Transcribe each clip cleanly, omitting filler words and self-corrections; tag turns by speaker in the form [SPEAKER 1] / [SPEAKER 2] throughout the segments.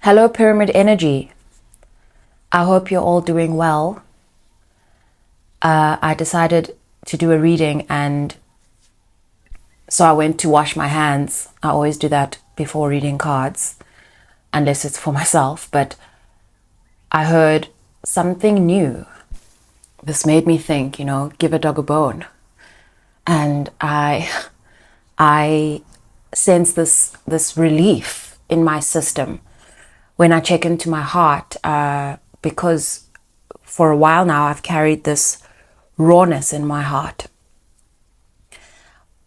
[SPEAKER 1] Hello, Pyramid Energy. I hope you're all doing well. I decided to do a reading, and so I went to wash my hands. I always do that before reading cards, unless it's for myself, but I heard something new. This made me think, give a dog a bone. And I sense this relief in my system when I check into my heart, because for a while now I've carried this rawness in my heart.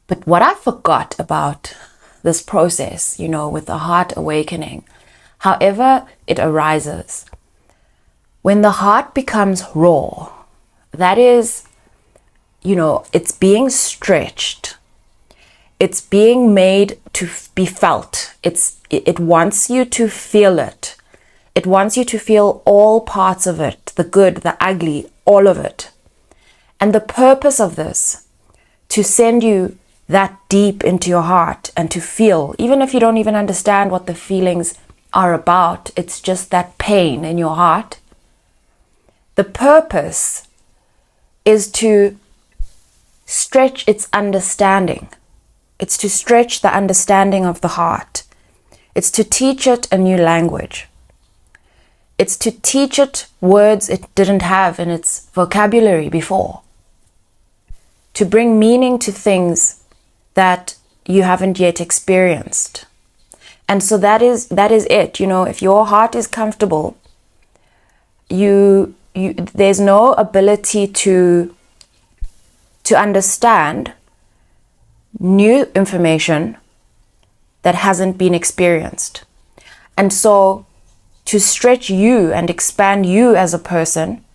[SPEAKER 1] But what I forgot about this process, with the heart awakening, however it arises, when the heart becomes raw, that is, it's being stretched. It's being made to be felt. It wants you to feel it. It wants you to feel all parts of it, the good, the ugly, all of it. And the purpose of this, to send you that deep into your heart and to feel, even if you don't even understand what the feelings are about, it's just that pain in your heart. The purpose is to stretch its understanding. It's to stretch the understanding of the heart. It's to teach it a new language. It's to teach it words it didn't have in its vocabulary before. To bring meaning to things that you haven't yet experienced. And so that is it. If your heart is comfortable, there's no ability to understand new information that hasn't been experienced. And so to stretch you and expand you as a person,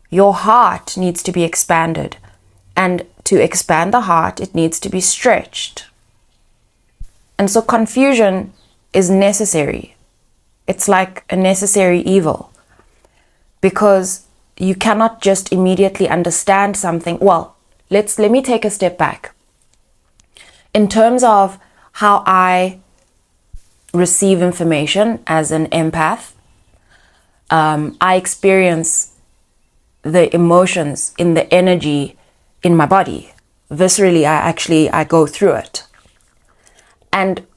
[SPEAKER 1] your heart needs to be expanded. And to expand the heart, it needs to be stretched. And so confusion is necessary. It's like a necessary evil, because you cannot just immediately understand something. Well, let me take a step back. In terms of how I receive information as an empath, I experience the emotions in the energy in my body. Viscerally, I go through it. And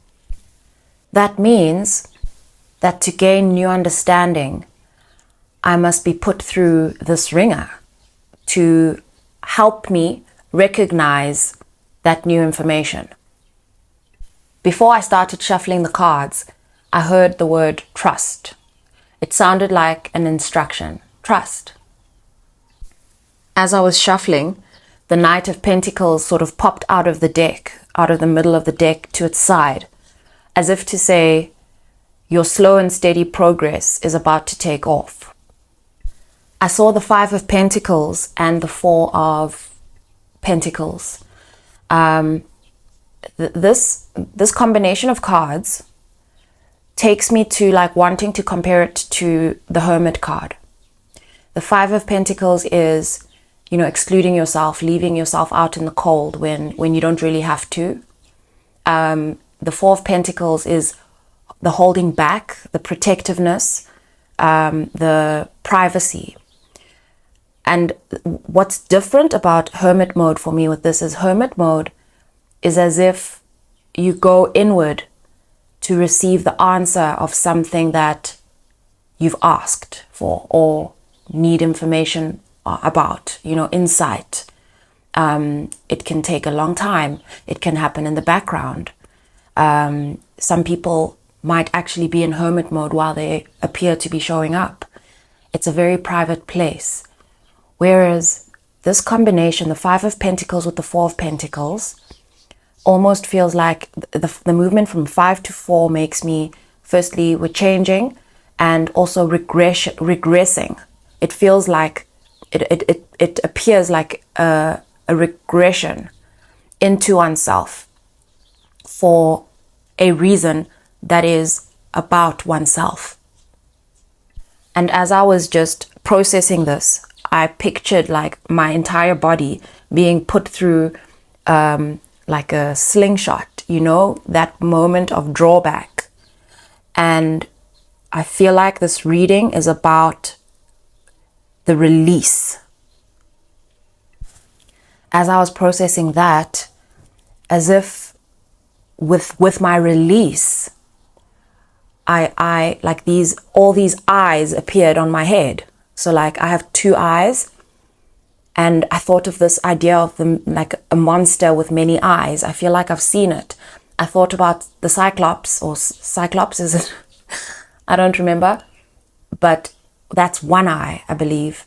[SPEAKER 1] that means that to gain new understanding, I must be put through this ringer to help me recognize that new information. Before I started shuffling the cards, I heard the word trust. It sounded like an instruction. Trust. As I was shuffling, the Knight of Pentacles sort of popped out of the deck, out of the middle of the deck to its side, as if to say, your slow and steady progress is about to take off. I saw the Five of Pentacles and the Four of Pentacles. This combination of cards takes me to like wanting to compare it to the Hermit card. The Five of Pentacles is, excluding yourself, leaving yourself out in the cold when you don't really have to. The Four of Pentacles is the holding back, the protectiveness, the privacy. And what's different about Hermit mode for me with this is Hermit mode is as if you go inward to receive the answer of something that you've asked for or need information about, insight. It can take a long time. It can happen in the background. Some people might actually be in Hermit mode while they appear to be showing up. It's a very private place. Whereas this combination, the Five of Pentacles with the Four of Pentacles, almost feels like the movement from 5 to 4 makes me, firstly, we're changing and also regressing. It feels like, it appears like a regression into oneself for a reason that is about oneself. And as I was just processing this, I pictured like my entire body being put through like a slingshot, that moment of drawback. And I feel like this reading is about the release. As I was processing that, as if with my release, I like all these eyes appeared on my head. So like I have 2 eyes, and I thought of this idea of them like a monster with many eyes. I feel like I've seen it. I thought about the Cyclops, or Cyclops, is it? I don't remember, but that's 1 eye, I believe.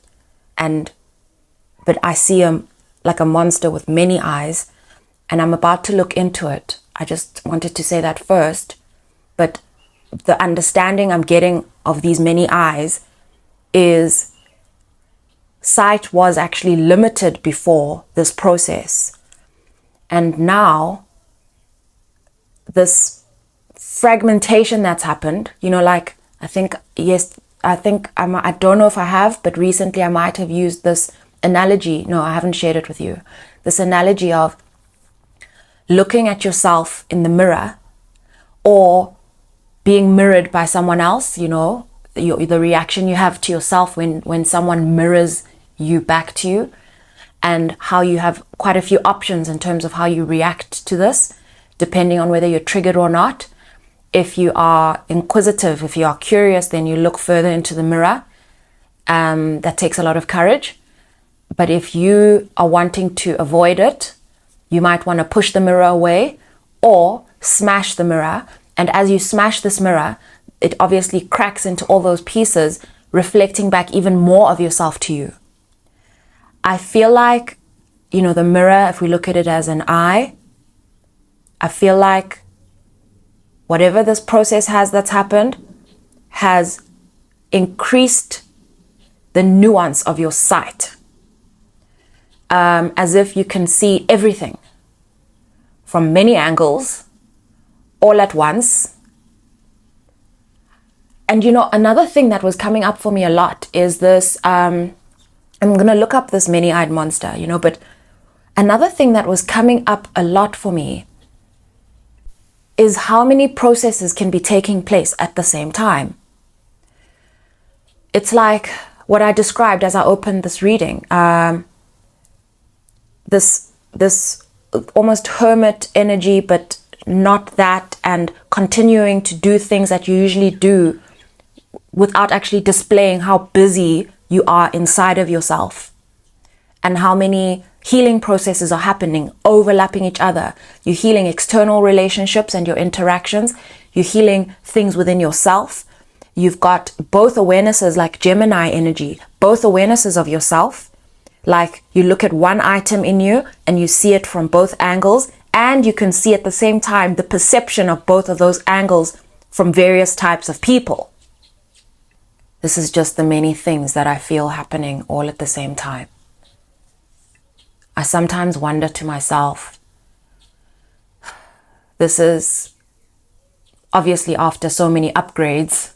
[SPEAKER 1] But I see him like a monster with many eyes, and I'm about to look into it. I just wanted to say that first. But the understanding I'm getting of these many eyes is sight was actually limited before this process. And now this fragmentation that's happened, like I don't know if I have, but recently I might have used this analogy. No, I haven't shared it with you. This analogy of looking at yourself in the mirror, or being mirrored by someone else, the reaction you have to yourself when someone mirrors you back to you, and how you have quite a few options in terms of how you react to this, depending on whether you're triggered or not. If you are inquisitive, if you are curious, then you look further into the mirror. That takes a lot of courage. But if you are wanting to avoid it, you might want to push the mirror away or smash the mirror. And as you smash this mirror, it obviously cracks into all those pieces, reflecting back even more of yourself to you. I feel like, the mirror, if we look at it as an eye, I feel like whatever this process that's happened has increased the nuance of your sight. As if you can see everything from many angles, all at once. And another thing that was coming up for me a lot is this, I'm going to look up this many-eyed monster, but another thing that was coming up a lot for me is how many processes can be taking place at the same time. It's like what I described as I opened this reading. This almost hermit energy, but not that, and continuing to do things that you usually do without actually displaying how busy you are inside of yourself, and how many healing processes are happening, overlapping each other. You're healing external relationships and your interactions. You're healing things within yourself. You've got both awarenesses, like Gemini energy, both awarenesses of yourself. Like you look at one item in you and you see it from both angles, and you can see at the same time the perception of both of those angles from various types of people. This is just the many things that I feel happening all at the same time. I sometimes wonder to myself, this is obviously after so many upgrades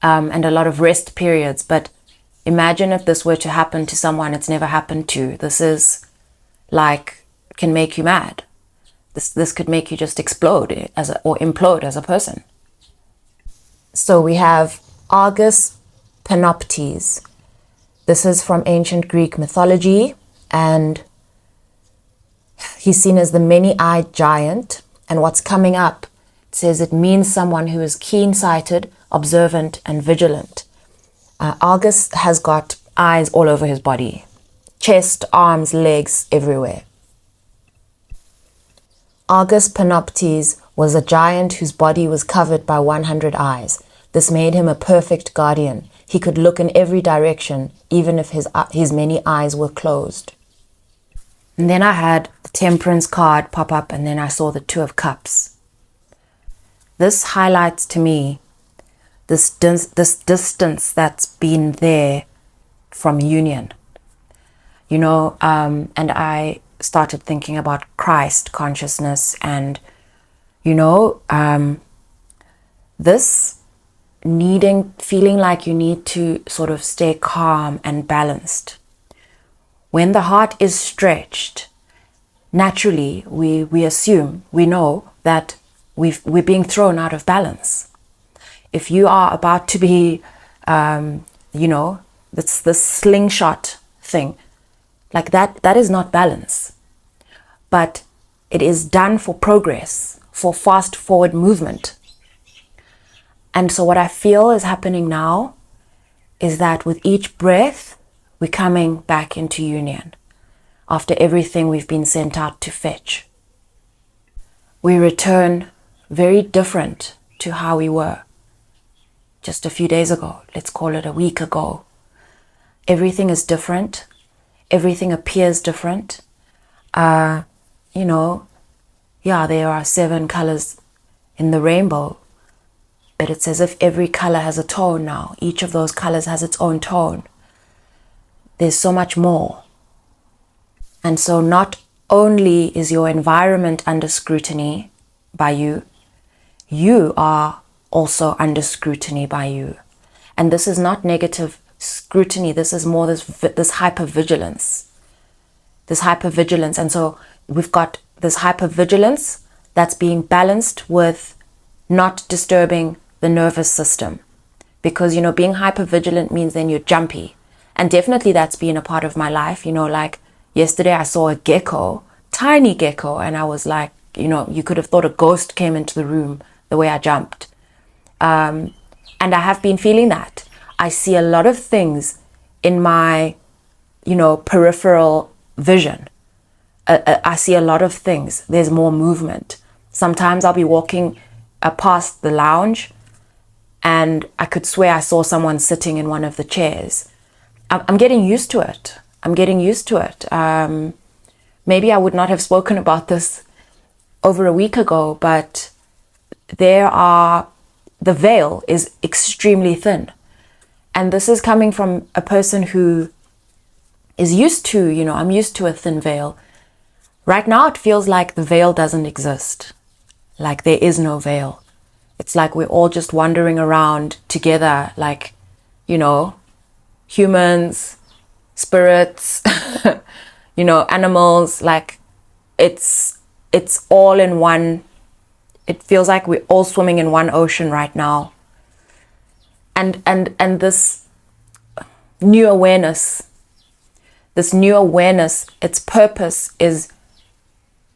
[SPEAKER 1] and a lot of rest periods, but imagine if this were to happen to someone it's never happened to. This is like, can make you mad. This could make you just explode or implode as a person. So we have Argus Panoptes. This is from ancient Greek mythology, and he's seen as the many-eyed giant. And what's coming up, it says it means someone who is keen-sighted, observant, and vigilant. Argus has got eyes all over his body, chest, arms, legs, everywhere. Argus Panoptes was a giant whose body was covered by 100 eyes. This made him a perfect guardian. He could look in every direction, even if his many eyes were closed. And then I had the Temperance card pop up, and then I saw the Two of Cups. This highlights to me this distance that's been there from union. And I started thinking about Christ consciousness, and this feeling like you need to sort of stay calm and balanced. When the heart is stretched, naturally we assume, we know that we're being thrown out of balance. if you are about to be, that's the slingshot thing, like that is not balance. But it is done for progress, for fast forward movement. And so what I feel is happening now is that with each breath, we're coming back into union after everything we've been sent out to fetch. We return very different to how we were just a few days ago. Let's call it a week ago. Everything is different. Everything appears different. There are 7 colors in the rainbow, but it's as if every color has a tone now. Each of those colors has its own tone. There's so much more. And so not only is your environment under scrutiny by you, you are also under scrutiny by you. And this is not negative scrutiny. This is more this hypervigilance. This hypervigilance. And so we've got this hypervigilance that's being balanced with not disturbing the nervous system. Because, being hypervigilant means then you're jumpy. And definitely that's been a part of my life. Like yesterday I saw a gecko, tiny gecko, and I was like, you could have thought a ghost came into the room the way I jumped. And I have been feeling that. I see a lot of things in my, peripheral vision. I see a lot of things. There's more movement. Sometimes I'll be walking past the lounge and I could swear I saw someone sitting in one of the chairs. I'm getting used to it. Maybe I would not have spoken about this over a week ago, but the veil is extremely thin. And this is coming from a person who is used to, I'm used to a thin veil. Right now it feels like the veil doesn't exist. Like there is no veil. It's like we're all just wandering around together, like, humans, spirits, animals, like it's all in one. It feels like we're all swimming in one ocean right now. And this new awareness, its purpose is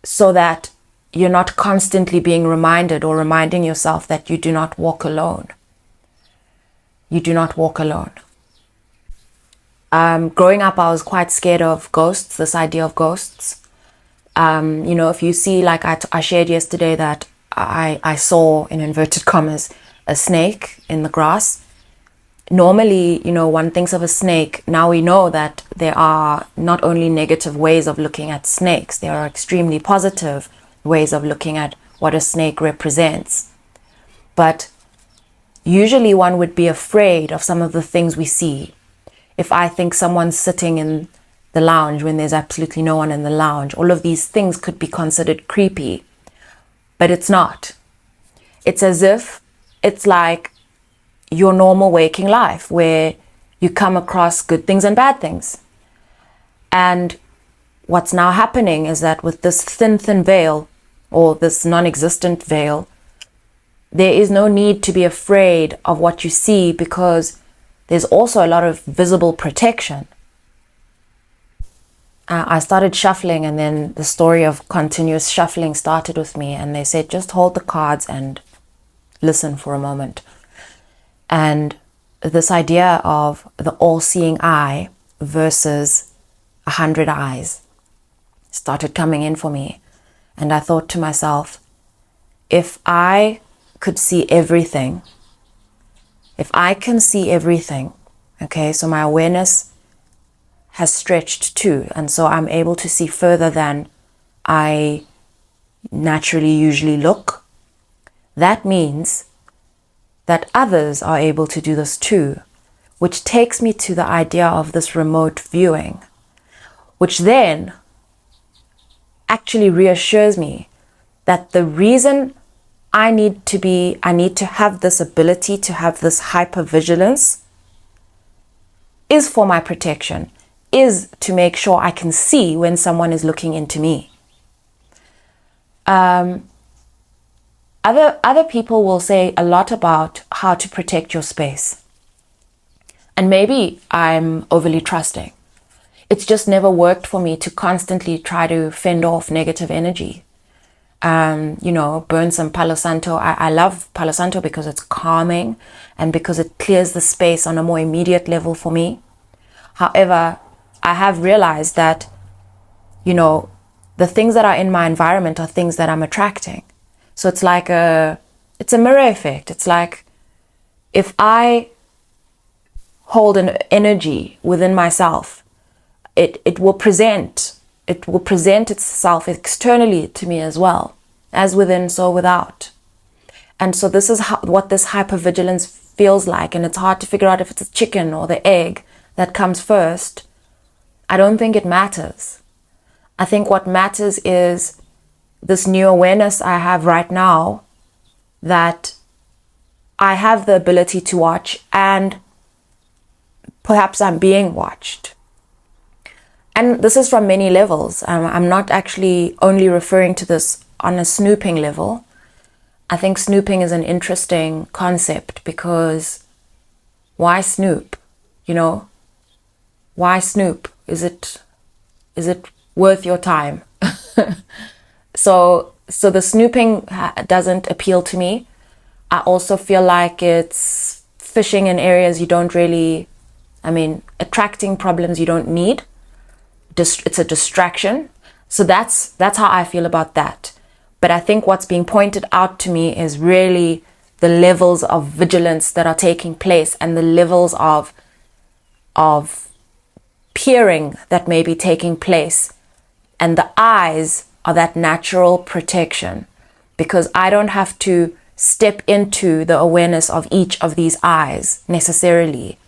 [SPEAKER 1] so that you're not constantly being reminded or reminding yourself that you do not walk alone. You do not walk alone. Growing up, I was quite scared of ghosts, this idea of ghosts. If you see, like I shared yesterday that I saw, in inverted commas, a snake in the grass. Normally, one thinks of a snake. Now we know that there are not only negative ways of looking at snakes, there are extremely positive ways of looking at what a snake represents. But usually one would be afraid of some of the things we see. If I think someone's sitting in the lounge when there's absolutely no one in the lounge, all of these things could be considered creepy, but it's not. It's as if it's like your normal waking life where you come across good things and bad things. And what's now happening is that with this thin veil, or this non-existent veil, there is no need to be afraid of what you see because there's also a lot of visible protection. I started shuffling, and then the story of continuous shuffling started with me, and they said, just hold the cards and listen for a moment. And this idea of the all-seeing eye versus 100 eyes started coming in for me. And I thought to myself, if I could see everything, if I can see everything, okay, so my awareness has stretched too, and so I'm able to see further than I naturally usually look. That means that others are able to do this too, which takes me to the idea of this remote viewing, which then actually reassures me that the reason I need to have this ability to have this hypervigilance is for my protection, is to make sure I can see when someone is looking into me. Other people will say a lot about how to protect your space. And maybe I'm overly trusting. It's just never worked for me to constantly try to fend off negative energy. Burn some Palo Santo. I love Palo Santo because it's calming and because it clears the space on a more immediate level for me. However, I have realized that, the things that are in my environment are things that I'm attracting. So it's like it's a mirror effect. It's like if I hold an energy within myself, it will present itself externally to me as well. As within, so without. And so this is what this hypervigilance feels like. And it's hard to figure out if it's a chicken or the egg that comes first. I don't think it matters. I think what matters is this new awareness I have right now, that I have the ability to watch, and perhaps I'm being watched. And this is from many levels. I'm not actually only referring to this on a snooping level. I think snooping is an interesting concept because why snoop? Why snoop? Is it worth your time? So the snooping doesn't appeal to me. I also feel like it's fishing in areas you don't really, attracting problems you don't need. It's a distraction. So that's how I feel about that. But I think what's being pointed out to me is really the levels of vigilance that are taking place and the levels of peering that may be taking place. And the eyes are that natural protection, because I don't have to step into the awareness of each of these eyes necessarily.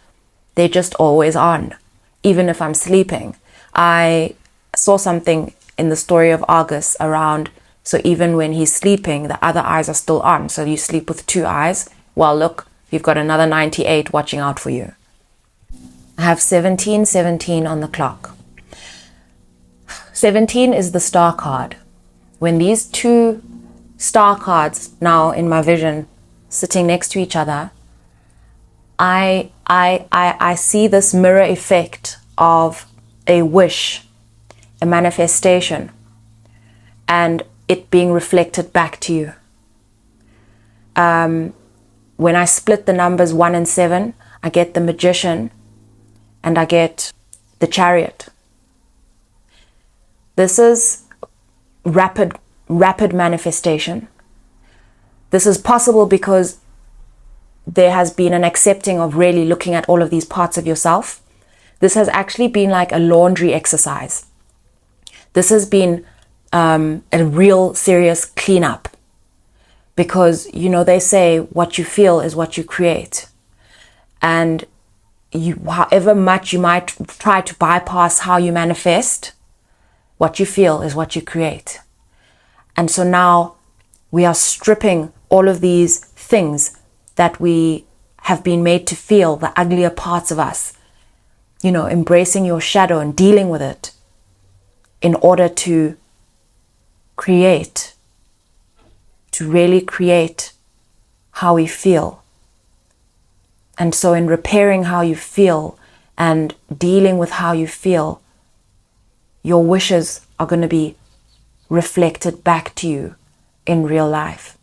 [SPEAKER 1] They're just always on, even if I'm sleeping. I saw something in the story of Argus around, so even when he's sleeping, the other eyes are still on. So you sleep with two eyes. Well, look, you've got another 98 watching out for you. I have 1717 on the clock. 17 is the star card. When these two star cards now in my vision sitting next to each other, I see this mirror effect of a wish, a manifestation, and it being reflected back to you. When I split the numbers 1 and 7, I get the Magician and I get the Chariot. This is rapid manifestation. This is possible because there has been an accepting of really looking at all of these parts of yourself. This has actually been like a laundry exercise. This has been a real serious cleanup, because they say what you feel is what you create, and however much you might try to bypass how you manifest, what you feel is what you create. And so now we are stripping all of these things that we have been made to feel, the uglier parts of us, embracing your shadow and dealing with it in order to really create how we feel. And so in repairing how you feel and dealing with how you feel, your wishes are going to be reflected back to you in real life.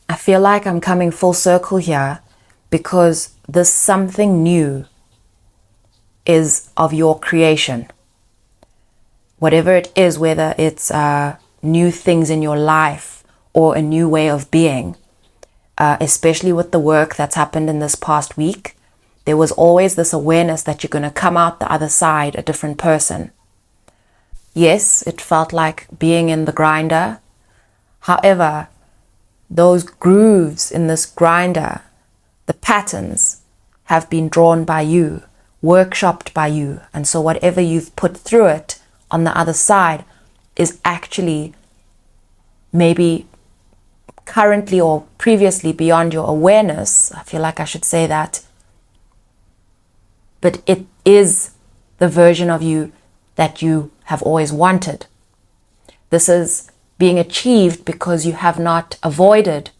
[SPEAKER 1] I feel like I'm coming full circle here, because this something new is of your creation. Whatever it is, whether it's new things in your life or a new way of being, especially with the work that's happened in this past week, there was always this awareness that you're going to come out the other side a different person. Yes, it felt like being in the grinder. However, those grooves in this grinder, the patterns, have been drawn by you, workshopped by you. And so whatever you've put through it on the other side is actually maybe currently or previously beyond your awareness. I feel like I should say that. But it is the version of you that you have always wanted. This is being achieved because you have not avoided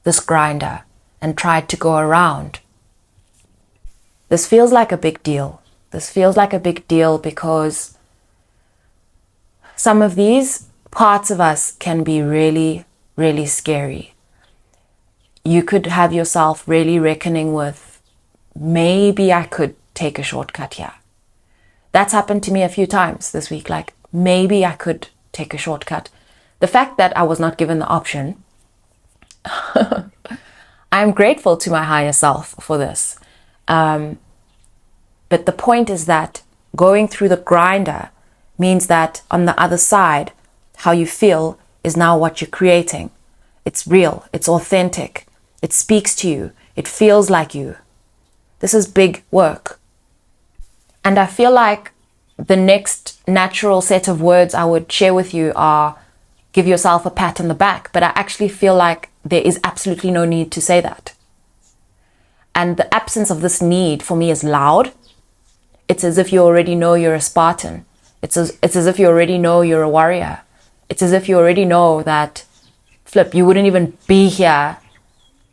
[SPEAKER 1] this grinder and tried to go around. This feels like a big deal. This feels like a big deal because some of these parts of us can be really, really scary. You could have yourself really reckoning with, maybe I could take a shortcut here. That's happened to me a few times this week. Like, maybe I could take a shortcut. The fact that I was not given the option, I'm grateful to my higher self for this. But the point is that going through the grinder means that on the other side, how you feel is now what you're creating. It's real. It's authentic. It speaks to you. It feels like you. This is big work. And I feel like the next natural set of words I would share with you are give yourself a pat on the back. But I actually feel like there is absolutely no need to say that. And the absence of this need for me is loud. It's as if you already know you're a Spartan. It's as if you already know you're a warrior. It's as if you already know that, flip, you wouldn't even be here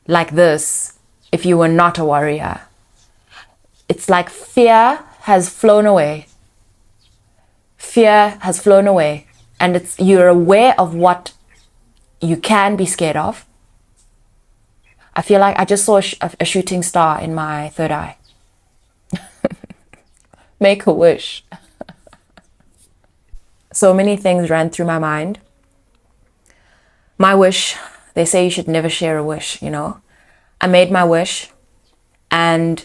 [SPEAKER 1] like this if you were not a warrior. It's like fear has flown away. Fear has flown away. And you're aware of what you can be scared of. I feel like I just saw a shooting star in my third eye. Make a wish. So many things ran through my mind. My wish, they say you should never share a wish, you know. I made my wish and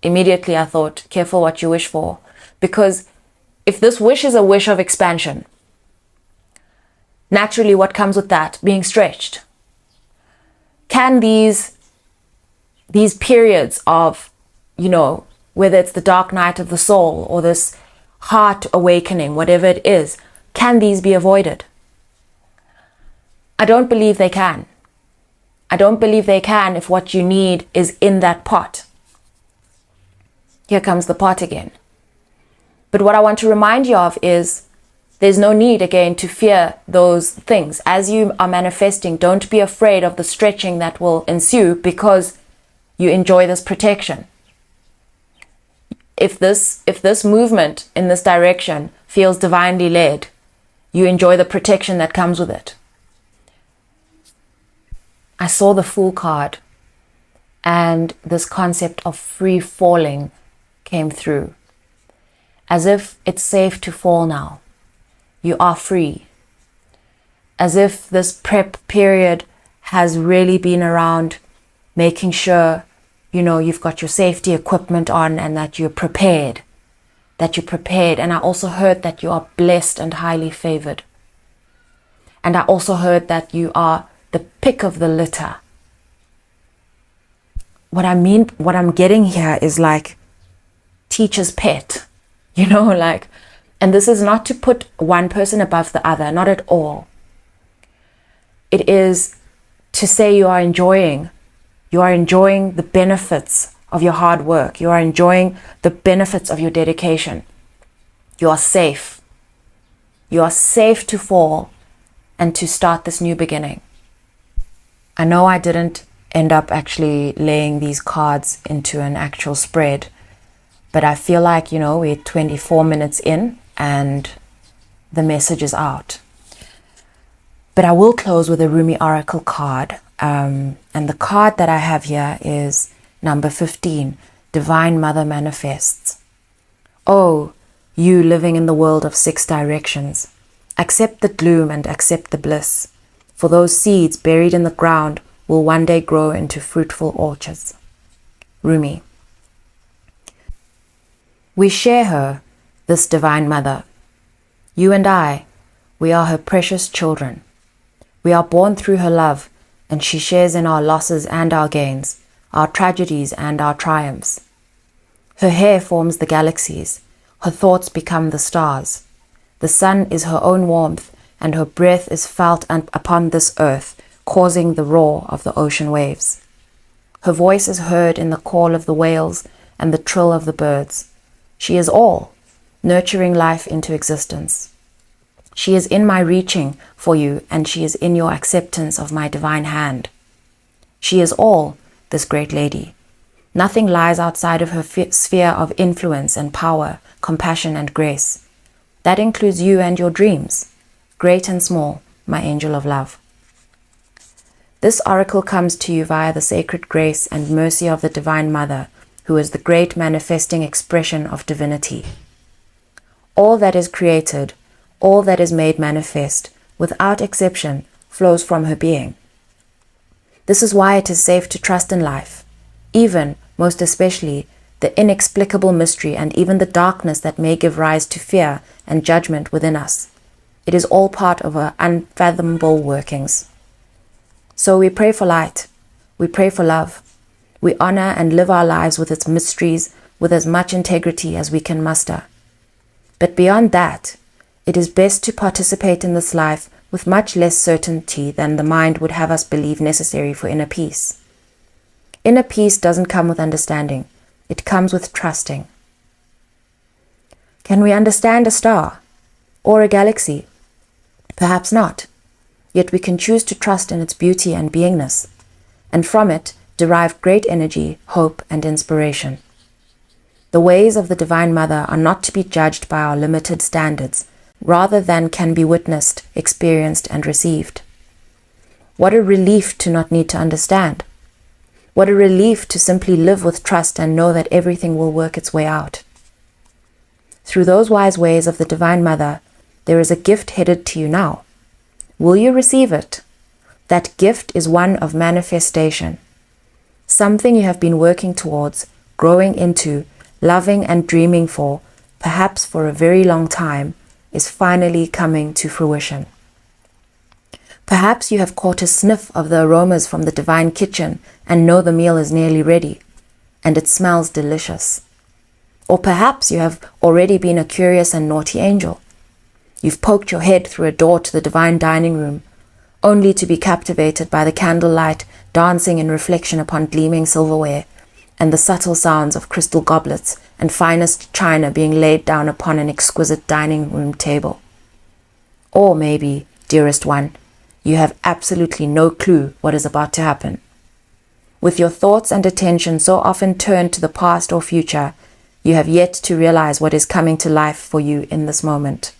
[SPEAKER 1] immediately I thought, careful what you wish for. Because if this wish is a wish of expansion, naturally what comes with that? Being stretched. Can these periods of, you know, whether it's the dark night of the soul or this heart awakening, whatever it is, can these be avoided? I don't believe they can. I don't believe they can if what you need is in that pot. Here comes the pot again. But what I want to remind you of is there's no need again to fear those things. As you are manifesting, don't be afraid of the stretching that will ensue because you enjoy this protection. If this movement in this direction feels divinely led, you enjoy the protection that comes with it. I saw the Fool card and this concept of free falling came through. As if it's safe to fall now. You are free. As if this prep period has really been around making sure, you know, you've got your safety equipment on and that you're prepared. And I also heard that you are blessed and highly favored. And I also heard that you are the pick of the litter. What I'm getting here is like teacher's pet, you know, like, and this is not to put one person above the other, not at all. It is to say you are enjoying the benefits of your hard work. You are enjoying the benefits of your dedication. You are safe. You are safe to fall and to start this new beginning. I know I didn't end up actually laying these cards into an actual spread, but I feel like, you know, we're 24 minutes in and the message is out. But I will close with a Rumi Oracle card. And the card that I have here is number 15, Divine Mother Manifests. Oh, you living in the world of 6 directions, accept the gloom and accept the bliss, for those seeds buried in the ground will one day grow into fruitful orchards. Rumi. We share her, this Divine Mother. You and I, we are her precious children. We are born through her love, and she shares in our losses and our gains, our tragedies and our triumphs. Her hair forms the galaxies, her thoughts become the stars. The sun is her own warmth, and her breath is felt upon this earth, causing the roar of the ocean waves. Her voice is heard in the call of the whales and the trill of the birds. She is all, nurturing life into existence. She is in my reaching for you, and she is in your acceptance of my divine hand. She is all, this great lady. Nothing lies outside of her sphere of influence and power, compassion and grace. That includes you and your dreams, great and small, my angel of love. This oracle comes to you via the sacred grace and mercy of the Divine Mother, who is the great manifesting expression of divinity. All that is created, all that is made manifest, without exception, flows from her being. This is why it is safe to trust in life, even, most especially, the inexplicable mystery and even the darkness that may give rise to fear and judgment within us. It is all part of her unfathomable workings. So we pray for light, we pray for love, we honor and live our lives with its mysteries with as much integrity as we can muster. But beyond that, it is best to participate in this life with much less certainty than the mind would have us believe necessary for inner peace. Inner peace doesn't come with understanding, it comes with trusting. Can we understand a star or a galaxy? Perhaps not, yet we can choose to trust in its beauty and beingness, and from it derive great energy, hope, and inspiration. The ways of the Divine Mother are not to be judged by our limited standards, rather than can be witnessed, experienced, and received. What a relief to not need to understand. What a relief to simply live with trust and know that everything will work its way out. Through those wise ways of the Divine Mother, there is a gift headed to you now. Will you receive it? That gift is one of manifestation. Something you have been working towards, growing into, loving and dreaming for, perhaps for a very long time, is finally coming to fruition. Perhaps you have caught a sniff of the aromas from the divine kitchen and know the meal is nearly ready, and it smells delicious. Or perhaps you have already been a curious and naughty angel. You've poked your head through a door to the divine dining room, only to be captivated by the candlelight dancing in reflection upon gleaming silverware, and the subtle sounds of crystal goblets and finest china being laid down upon an exquisite dining room table. Or maybe, dearest one, you have absolutely no clue what is about to happen. With your thoughts and attention so often turned to the past or future, you have yet to realize what is coming to life for you in this moment.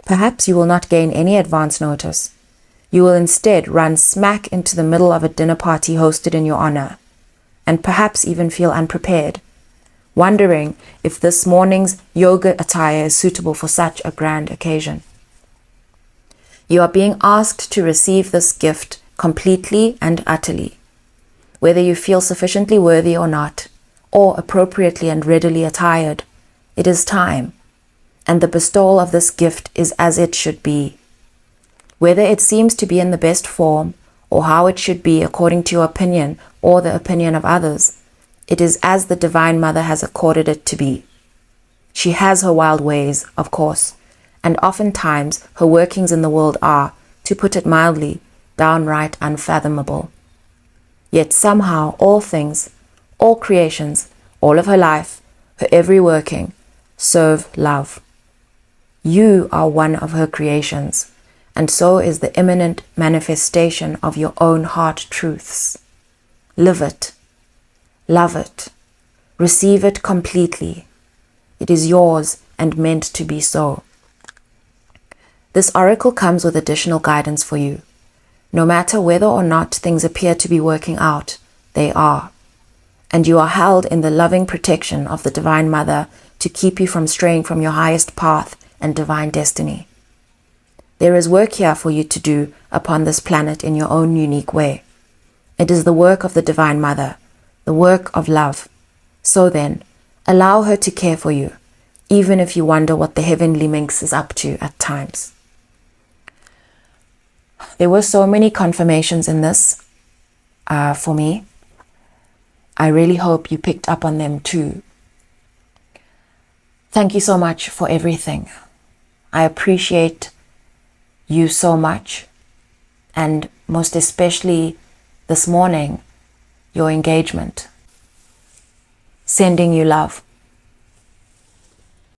[SPEAKER 1] Perhaps you will not gain any advance notice. You will instead run smack into the middle of a dinner party hosted in your honor, and perhaps even feel unprepared, wondering if this morning's yoga attire is suitable for such a grand occasion. You are being asked to receive this gift completely and utterly. Whether you feel sufficiently worthy or not, or appropriately and readily attired, it is time, and the bestowal of this gift is as it should be. Whether it seems to be in the best form, or how it should be according to your opinion or the opinion of others, it is as the Divine Mother has accorded it to be. She has her wild ways, of course, and oftentimes her workings in the world are, to put it mildly, downright unfathomable. Yet somehow all things, all creations, all of her life, her every working, serve love. You are one of her creations, and so is the imminent manifestation of your own heart truths. Live it, love it, receive it completely. It is yours and meant to be so. This oracle comes with additional guidance for you. No matter whether or not things appear to be working out, they are. And you are held in the loving protection of the Divine Mother to keep you from straying from your highest path and divine destiny. There is work here for you to do upon this planet in your own unique way. It is the work of the Divine Mother, the work of love. So then, allow her to care for you, even if you wonder what the heavenly minx is up to at times. There were so many confirmations in this for me. I really hope you picked up on them too. Thank you so much for everything. I appreciate you so much, and most especially this morning, your engagement. Sending you love.